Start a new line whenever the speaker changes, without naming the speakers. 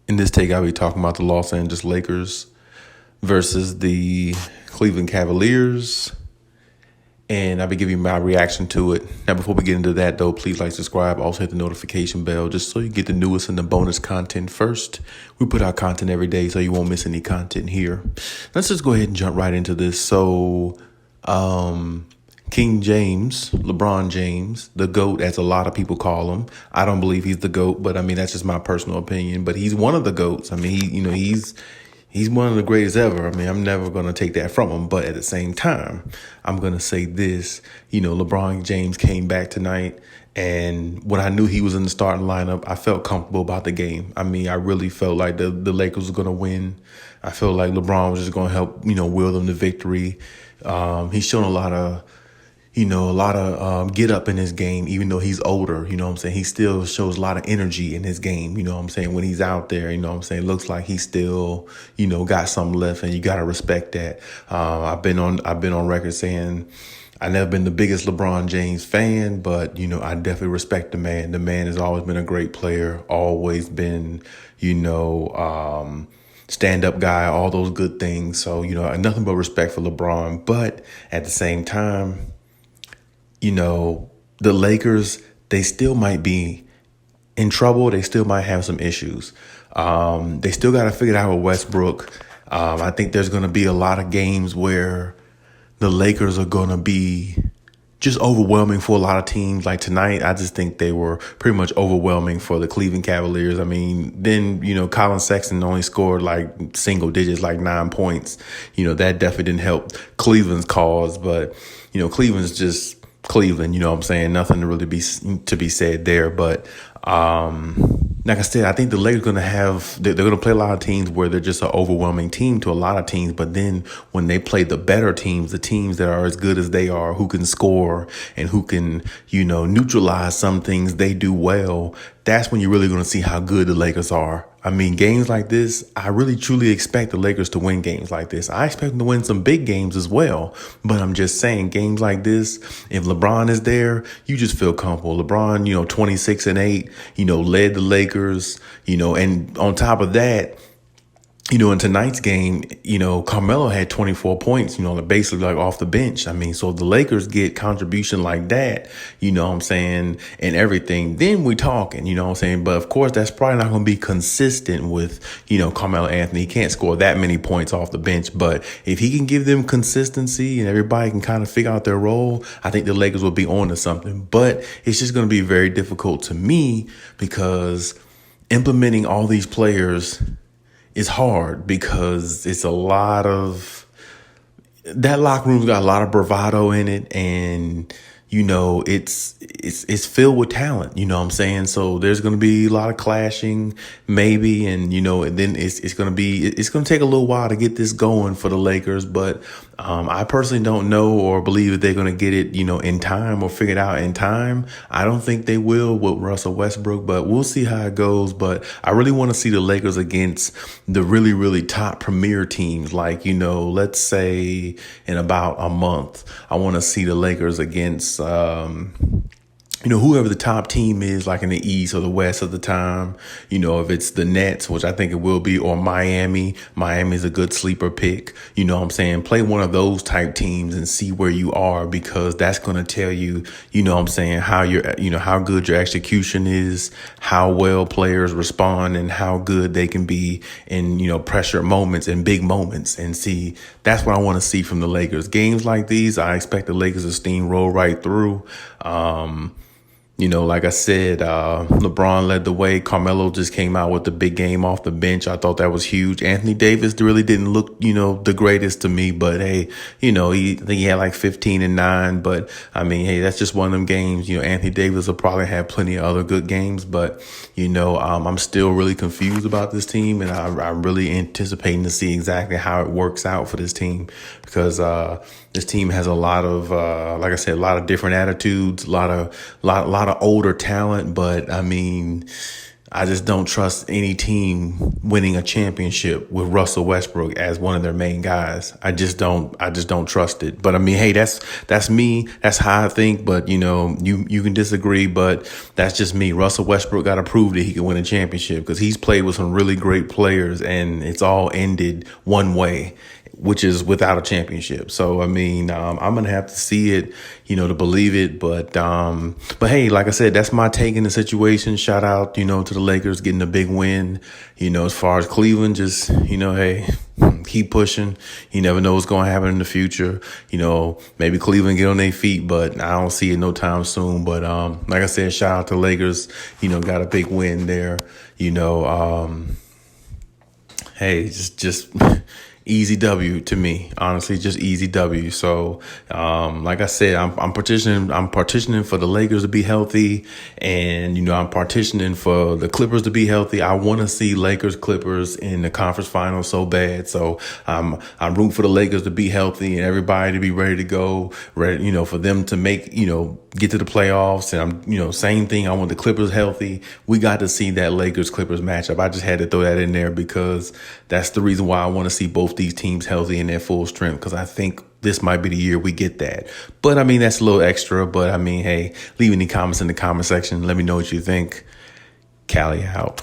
In this take, I'll be talking about the Los Angeles Lakers versus the Cleveland Cavaliers, and I'll be giving you my reaction to it. Now, before we get into that, though, please like, subscribe, also hit the notification bell, just so you get the newest and the bonus content first. We put out content every day, so you won't miss any content here. Let's just go ahead and jump right into this. So, King James, LeBron James, the GOAT, as a lot of people call him. I don't believe he's the GOAT, but I mean, that's just my personal opinion. But he's one of the GOATs. I mean, he's one of the greatest ever. I mean, I'm never going to take that from him. But at the same time, I'm going to say this. LeBron James came back tonight, and when I knew he was in the starting lineup, I felt comfortable about the game. I mean, I really felt like the Lakers were going to win. I felt like LeBron was just going to help, will them to victory. He's shown a lot of get up in his game, even though he's older, he still shows a lot of energy in his game, when he's out there, looks like he still, got something left, and you got to respect that. I've been on record saying I've never been the biggest LeBron James fan, but, I definitely respect the man. The man has always been a great player, always been, stand-up guy, all those good things. So, nothing but respect for LeBron. But at the same time, the Lakers, they still might be in trouble. They still might have some issues. They still got to figure it out with Westbrook. I think there's going to be a lot of games where the Lakers are going to be just overwhelming for a lot of teams. Like tonight, I just think they were pretty much overwhelming for the Cleveland Cavaliers. I mean, then, Colin Sexton only scored like single digits, like 9 points. That definitely didn't help Cleveland's cause. But, Cleveland's just Cleveland, nothing to really be said there. But like I said, I think the Lakers they're going to play a lot of teams where they're just an overwhelming team to a lot of teams. But then when they play the better teams, the teams that are as good as they are, who can score and who can, neutralize some things they do well, that's when you're really going to see how good the Lakers are. I mean, games like this, I really truly expect the Lakers to win games like this. I expect them to win some big games as well. But I'm just saying, games like this, if LeBron is there, you just feel comfortable. LeBron, 26-8, led the Lakers, and on top of that, in tonight's game, Carmelo had 24 points, basically like off the bench. I mean, so the Lakers get contribution like that, and everything. Then we talking, But of course, that's probably not going to be consistent with, Carmelo Anthony. He can't score that many points off the bench. But if he can give them consistency and everybody can kind of figure out their role, I think the Lakers will be on to something. But it's just going to be very difficult to me because implementing all these players is hard, because it's a lot of that locker room's got a lot of bravado in it, and it's filled with talent, so there's going to be a lot of clashing maybe, and and then it's going to take a little while to get this going for the Lakers. But I personally don't know or believe that they're going to get it in time or figure it out in time. I don't think they will with Russell Westbrook, but we'll see how it goes. But I really want to see the Lakers against the really, really top premier teams, like let's say in about a month. I want to see the Lakers against whoever the top team is, like in the East or the West at the time, if it's the Nets, which I think it will be, or Miami's a good sleeper pick, play one of those type teams and see where you are, because that's going to tell you, how how good your execution is, how well players respond, and how good they can be in, pressure moments and big moments. And see, that's what I want to see from the Lakers. Games like these, I expect the Lakers to steamroll right through. Like I said, LeBron led the way. Carmelo just came out with the big game off the bench. I thought that was huge. Anthony Davis really didn't look, the greatest to me. But hey, I think he had like 15 and 9. But I mean, hey, that's just one of them games. Anthony Davis will probably have plenty of other good games. But I'm still really confused about this team, and I'm really anticipating to see exactly how it works out for this team, because this team has a lot of, like I said, a lot of different attitudes, a lot of older talent. But I mean, I just don't trust any team winning a championship with Russell Westbrook as one of their main guys. I just don't trust it. But I mean, hey, that's me. That's how I think. But you can disagree, but that's just me. Russell Westbrook got to prove that he can win a championship because he's played with some really great players, and it's all ended one way, which is without a championship. So, I mean, I'm going to have to see it, to believe it. But hey, like I said, that's my take in the situation. Shout out, to the Lakers getting a big win. As far as Cleveland, just, hey, keep pushing. You never know what's going to happen in the future. Maybe Cleveland get on their feet, but I don't see it no time soon. But like I said, shout out to the Lakers, got a big win there. Hey, just easy W to me, honestly, just easy W. So, like I said, I'm partitioning for the Lakers to be healthy, and I'm partitioning for the Clippers to be healthy. I want to see Lakers Clippers in the conference finals so bad. So I'm rooting for the Lakers to be healthy and everybody to be ready to go, ready, for them to make, get to the playoffs. And I'm, same thing. I want the Clippers healthy. We got to see that Lakers Clippers matchup. I just had to throw that in there because that's the reason why I want to see both these teams healthy in their full strength, because I think this might be the year we get that. But I mean, that's a little extra. But I mean, hey, leave any comments in the comment section. Let me know what you think. Cali out.